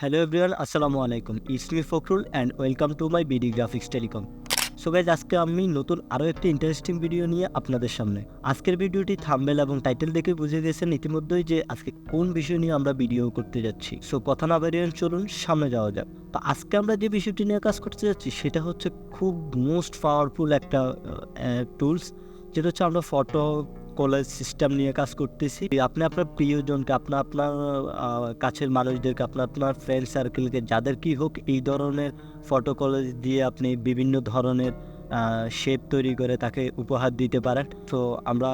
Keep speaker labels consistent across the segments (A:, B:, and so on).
A: Hello everyone, আসসালামু আলাইকুম। It's me Fakhrul and welcome to my BD graphics telecom. So guys, আজকে আমি নতুন আরও একটি ইন্টারেস্টিং ভিডিও নিয়ে আপনাদের সামনে। আজকের ভিডিওটি থাম্বনেল এবং টাইটেল দেখে বুঝে গেছেন ইতিমধ্যেই যে আজকে কোন বিষয় নিয়ে আমরা ভিডিও করতে যাচ্ছি। সো কথা না বেরিয়ে চলুন সামনে যাওয়া যাক। তো আজকে আমরা যে বিষয়টি নিয়ে কাজ করতে যাচ্ছি সেটা হচ্ছে খুব মোস্ট পাওয়ারফুল একটা টুলস, যেটা হচ্ছে আমরা ফটো কলেজ সিস্টেম নিয়ে কাজ করতেছি। আপনি আপনার প্রিয়জনকে, আপনার কাছের মানুষদেরকে, আপনার ফ্রেন্ড সার্কেলকে, যাদের কি হোক, এই ধরনের ফটো কলেজ দিয়ে আপনি বিভিন্ন ধরনের শেপ তৈরি করে তাকে উপহার দিতে পারেন। তো আমরা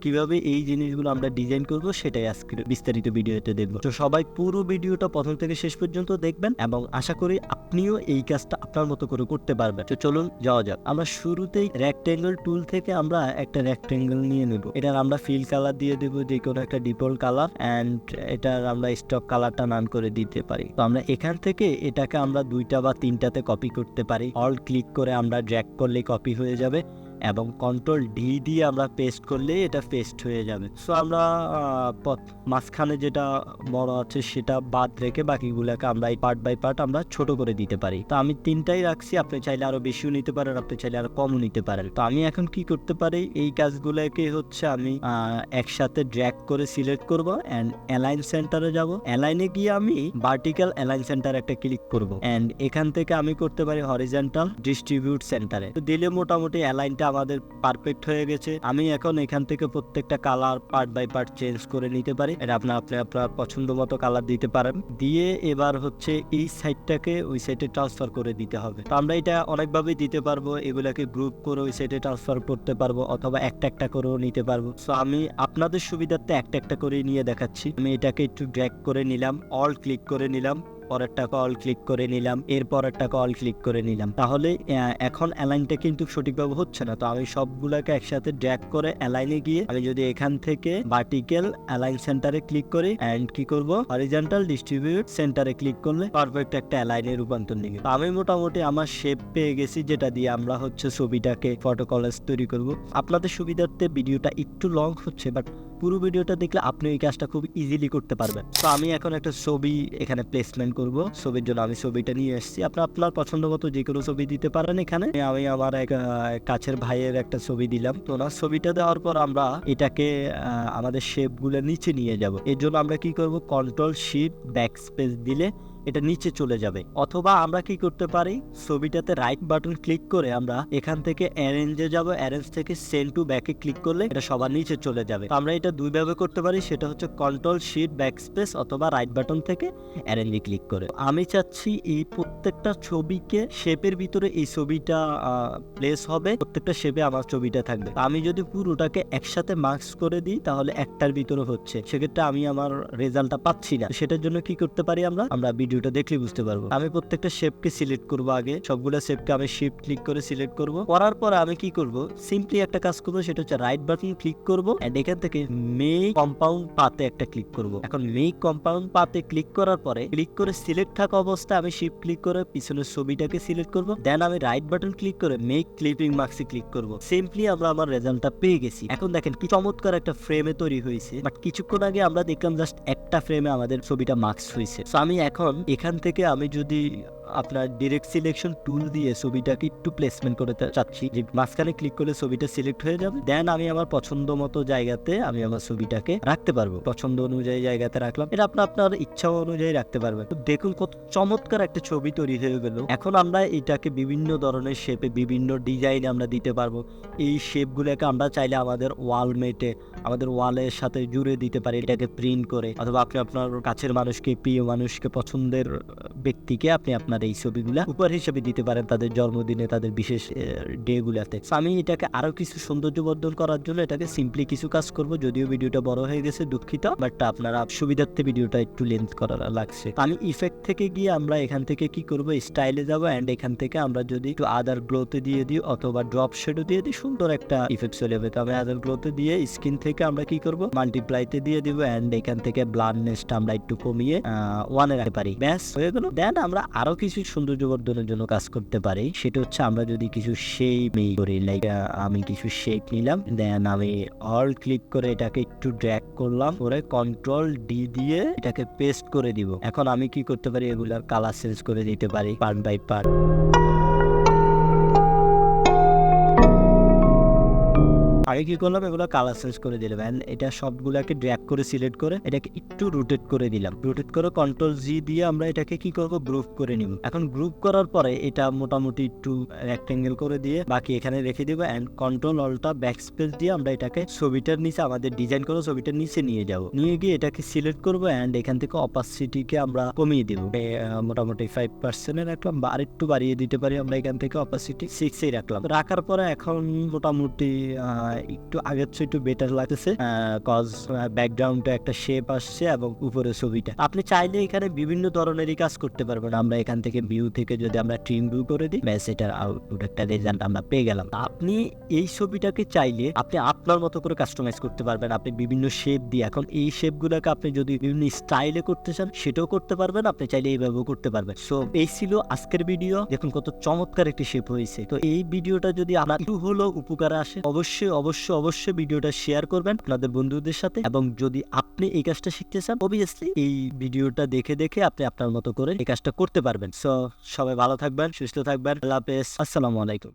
A: কিভাবে এই জিনিসগুলো আমরা ডিজাইন করব সেটাই আজকে বিস্তারিত ভিডিওতে দেখব। তো সবাই পুরো ভিডিওটা প্রথম থেকে শেষ পর্যন্ত দেখবেন এবং আশা করি আপনিও এই কাজটা আপনার মতো করে করতে পারবেন। তো চলুন যাওয়া যাক। আমরা শুরুতেই রেক্টেঙ্গেল টুল থেকে আমরা একটা রেক্টেঙ্গেল নিয়ে নেব। এটার আমরা ফিল কালার দিয়ে দেবো, যে কোনো একটা ডিফল্ট কালার, অ্যান্ড এটার আমরা স্টক কালারটা নান করে দিতে পারি। তো আমরা এখান থেকে এটাকে আমরা 2টা বা 3টাতে কপি করতে পারি। অল ক্লিক করে আমরা ড্র্যাগ করলেই কপি হয়ে যাবে এবং কন্ট্রোল ডি দিয়ে আমরা পেস্ট করলে এটা পেস্ট হয়ে যাবে। সো আমরা মাঝখানে যেটা বড় আছে সেটা বাদ রেখে বাকিগুলোকে আমরা এই পার্ট বাই পার্ট আমরা ছোট করে দিতে পারি। তো আমি 3টাই রাখছি, আপনি চাইলে আরো বেশিও নিতে পারেন, আপনি চাইলে আরো কমও নিতে পারেন। তো আমি এখন কি করতে পারি, এই কাজগুলোকে হচ্ছে আমি একসাথে ড্র্যাগ করে সিলেক্ট করব অ্যান্ড অ্যালাইন সেন্টারে যাব। অ্যালাইনে গিয়ে আমি ভার্টিক্যাল অ্যালাইন সেন্টার একটা ক্লিক করব অ্যান্ড এখান থেকে আমি করতে পারি হরিজন্টাল ডিস্ট্রিবিউট সেন্টারে। তো দিলে মোটামুটি অ্যালাইনটা আমাদের পারফেক্ট হয়ে গেছে। আমি এখন এখান থেকে প্রত্যেকটা colour part by part change করে নিতে পারি। এটা আপনি আপনার পছন্দ মতো কালার দিতে পারেন। দিয়ে এবার হচ্ছে এই সাইডটাকে ওই সাইডে ট্রান্সফার করে দিতে হবে। তো আমরা এটা অনেকভাবেই দিতে পারবো, এগুলাকে গ্রুপ করে ওই সাইডে ট্রান্সফার করতে পারবো অথবা একটা একটা করেও নিতে পারবো। সো আমি আপনাদের সুবিধার্থে একটা একটা করে নিয়ে দেখাচ্ছি। আমি এটাকে একটু ড্র্যাগ করে নিলাম, অল ক্লিক করে নিলাম, পরেরটাকে অল ক্লিক করে নিলাম, এর পরেরটাকে অল ক্লিক করে নিলাম। তাহলে এখন অ্যালাইনটা কিন্তু সঠিকভাবে হচ্ছে না। তো আমি সবগুলোকে একসাথে ড্র্যাগ করে অ্যালাইনে গিয়ে আমি যদি এখান থেকে ভার্টিক্যাল অ্যালাইন সেন্টারে ক্লিক করি অ্যান্ড কি করব, হরিজন্টাল ডিস্ট্রিবিউট সেন্টারে ক্লিক করলে পারফেক্ট একটা অ্যালাইনে রূপান্তর নিবে। তো আমি মোটামুটি আমার শেপ পেয়ে গেছি, যেটা দিয়ে আমরা হচ্ছে ছবিটাকে ফটো কলেজ তৈরি করব। আপনাদের সুবিধার্থে ভিডিওটা একটু লং হচ্ছে, বাট পুরো ভিডিওটা দেখলে আপনি এই কাজটা খুব ইজিলি করতে পারবেন। তো আমি এখন একটা ছবি এখানে প্লেসমেন্ট করব। ছবির জন্য আমি ছবিটা নিয়ে এসেছি। আপনার পছন্দ মতো যে কোনো ছবি দিতে পারেন। এখানে আমি আমার এক কাছের ভাইয়ের একটা ছবি দিলাম। তো ওনার ছবিটা দেওয়ার পর আমরা এটাকে আমাদের শেপগুলো নিচে নিয়ে যাব। এর জন্য আমরা কি করব, কন্ট্রোল শিফট ব্যাক স্পেস দিলে এটা নিচে চলে যাবে। অথবা আমরা কি করতে পারি, ছবিটাতে রাইট বাটন ক্লিক করে আমরা এখান থেকে অ্যারেঞ্জে যাব, অ্যারেঞ্জ থেকে সেন্ড টু ব্যাকে ক্লিক করলে এটা সবার নিচে চলে যাবে। তো আমরা এটা দুইভাবে করতে পারি, সেটা হচ্ছে কন্ট্রোল শিফট ব্যাক স্পেস অথবা রাইট বাটন থেকে অ্যারেঞ্জে ক্লিক করে। আমি চাচ্ছি এই প্রত্যেকটা ছবিকে শেপের ভিতরে এই ছবিটা প্লেস হবে, প্রত্যেকটা শেপে আমার ছবিটা থাকবে। আমি যদি পুরোটাকে একসাথে মার্কস করে দিই তাহলে একটার ভিতরে হচ্ছে, সেক্ষেত্রে আমি আমার রেজাল্টটা পাচ্ছি না। সেটার জন্য কি করতে পারি, আমরা ভিডিওটা দেখলে বুঝতে পারবো। আমি প্রত্যেকটা শেপকে সিলেক্ট করব। আগে সবগুলো শেপকে আমি শিফট ক্লিক করে সিলেক্ট করব। করার পর আমি কি করব, সিম্পলি একটা কাজ করব, সেটা হচ্ছে রাইট বাটন ক্লিক করব এন্ড এখান থেকে মেক কম্পাউন্ড পাতে একটা ক্লিক করব। এখন মেক কম্পাউন্ড পাতে ক্লিক করার পরে ক্লিক করে সিলেক্ট থাকা অবস্থায় আমি শিফট ক্লিক করে পিছনের ছবিটাকে সিলেক্ট করব। দেন আমি রাইট বাটন ক্লিক করে মেক ক্লিপিং মার্কসে ক্লিক করব। সিম্পলি আমরা আমার রেজাল্টটা পেয়ে গেছি। এখন দেখেন কি চমৎকার একটা ফ্রেমে তৈরি হয়েছে। বাট কিছুক্ষণ আগে আমরা দেখলাম জাস্ট একটা ফ্রেমে আমাদের ছবিটা মার্কস হয়েছে। সো আমি এখন এখান থেকে আমি যদি আপনার ডিরেক্ট সিলেকশন টুল দিয়ে ছবিটাকে একটু প্লেসমেন্ট করতে চাচ্ছি, যে মাঝখানে ক্লিক করলে ছবিটা সিলেক্ট হয়ে যাবে। দেন আমি আমার পছন্দ মতো জায়গাতে আমি আমার ছবিটাকে রাখতে পারবো। পছন্দ অনুযায়ী জায়গাতে রাখলাম, এটা আপনার ইচ্ছা অনুযায়ী রাখতে পারবেন। তো দেখুন কত চমৎকার একটা ছবি তৈরি হয়ে গেল। এখন আমরা এটাকে বিভিন্ন ধরনের শেপে, বিভিন্ন ডিজাইনে আমরা দিতে পারবো। এই শেপগুলোকে আমরা চাইলে আমাদের ওয়ালমেটে, আমাদের ওয়ালের সাথে জুড়ে দিতে পারি, এটাকে প্রিন্ট করে। অথবা আপনি আপনার কাছের মানুষকে, প্রিয় মানুষকে, পছন্দের ব্যক্তিকে আপনি আপনার এই ছবিগুলা উপহার হিসেবে দিতে পারেন তাদের জন্মদিনে, তাদের বিশেষ ডে গুলাতে। আমি এটাকে আরো কিছু সৌন্দর্যবর্ধন করার জন্য এটাকে সিম্পলি কিছু কাজ করব। যদিও ভিডিওটা বড় হয়ে গেছে, দুঃখিত, বাট আপনারা সুবিধার্থে ভিডিওটা একটু লেন্থ করা লাগছে। আমি ইফেক্ট থেকে গিয়ে আমরা এখান থেকে কি করব, স্টাইলে যাব এন্ড এখান থেকে আমরা যদি একটু আদার গ্লোতে দিয়ে দিই অথবা ড্রপ শেডও দিয়ে দিই, সুন্দর একটা ইফেক্ট চলে যাবে। তো আমি আদার গ্লোতে দিয়ে স্ক্রিন থেকে আমরা কি করব, মাল্টিপ্লাইতে দিয়ে দিব এন্ড এখান থেকে ব্লারনেসটা আমরা একটু কমিয়ে 1 এ রাখতে পারি। ব্যাস হয়ে গেল। দেন আমরা আরো কিছু কিছু সৌন্দর্যবর্ধনের জন্য কাজ করতে পারি। সেটা হচ্ছে আমরা যদি কিছু শেপ করি, লাইক আমি কিছু শেপ নিলাম, দেন আমি অল ক্লিক করে এটাকে একটু ড্র্যাগ করলাম, করে কন্ট্রোল ডি দিয়ে এটাকে পেস্ট করে দিব। এখন আমি কি করতে পারি, এগুলার কালার চেঞ্জ করে দিতে পারি পার্ট বাই পার্ট। আগে কি করলাম, এগুলো কালার চেঞ্জ করে দিলাম এন্ড এটা সবগুলাকে ড্র্যাগ করে সিলেক্ট করে এটাকে একটু রোটেট করে দিলাম। রোটেট করে কন্ট্রোল জি দিয়ে আমরা এটাকে কি করব, গ্রুপ করে নিব। এখন গ্রুপ করার পরে এটা মোটামুটি একটু রেক্টেঙ্গেল করে দিয়ে বাকি এখানে রেখে দিব and control alt backspace দিয়ে আমরা এটাকে ছবিটার নিচে, আমাদের ডিজাইন করা ছবিটার নিচে নিয়ে যাব। নিয়ে গিয়ে এটাকে সিলেক্ট করব এন্ড এখান থেকে অপাসিটিকে আমরা কমিয়ে দিব, মোটামুটি 5% রাখলাম, বা আরেকটু বাড়িয়ে দিতে পারি আমরা। এখান থেকে অপাসিটি 6 রাখলাম। রাখার পরে এখন মোটামুটি একটু আগের চেয়ে একটু বেটার লাগতেছে, কজ ব্যাকগ্রাউন্ডে একটা শেপ আসছে এবং উপরে ছবিটা। আপনি চাইলে এখানে বিভিন্ন ধরনেরই কাজ করতে পারবেন। আমরা এখান থেকে ভিউ থেকে যদি আমরা ট্রিম ভিউ করে দিই, ব্যাস এটার আউটপুট একটা রেজাল্ট আমরা পেয়ে গেলাম। আপনি এই ছবিটাকে চাইলে আপনি আপনার মতো করে কাস্টমাইজ করতে পারবেন, আপনি বিভিন্ন শেপ দিয়ে। এখন এই শেপগুলোকে আপনি যদি বিভিন্ন স্টাইলে করতে চান সেটাও করতে পারবেন, আপনি চাইলে এইভাবেও করতে পারবেন। সো এই ছিল আজকের ভিডিও। দেখুন কত চমৎকার একটি শেপ হয়েছে। তো এই ভিডিওটা যদি আপনার একটু হলেও উপকারে আসে, অবশ্যই অবশ্যই অবশ্যই ভিডিওটা শেয়ার করবেন আপনাদের বন্ধুদের সাথে। এবং যদি আপনি এই কাজটা শিখতে চান, অবভিয়াসলি এই ভিডিওটা দেখে দেখে আপনি আপনার মতো করে এই কাজটা করতে পারবেন। সো সবাই ভালো থাকবেন, সুস্থ থাকবেন। আল্লাহ হাফেজ, আসসালামু আলাইকুম।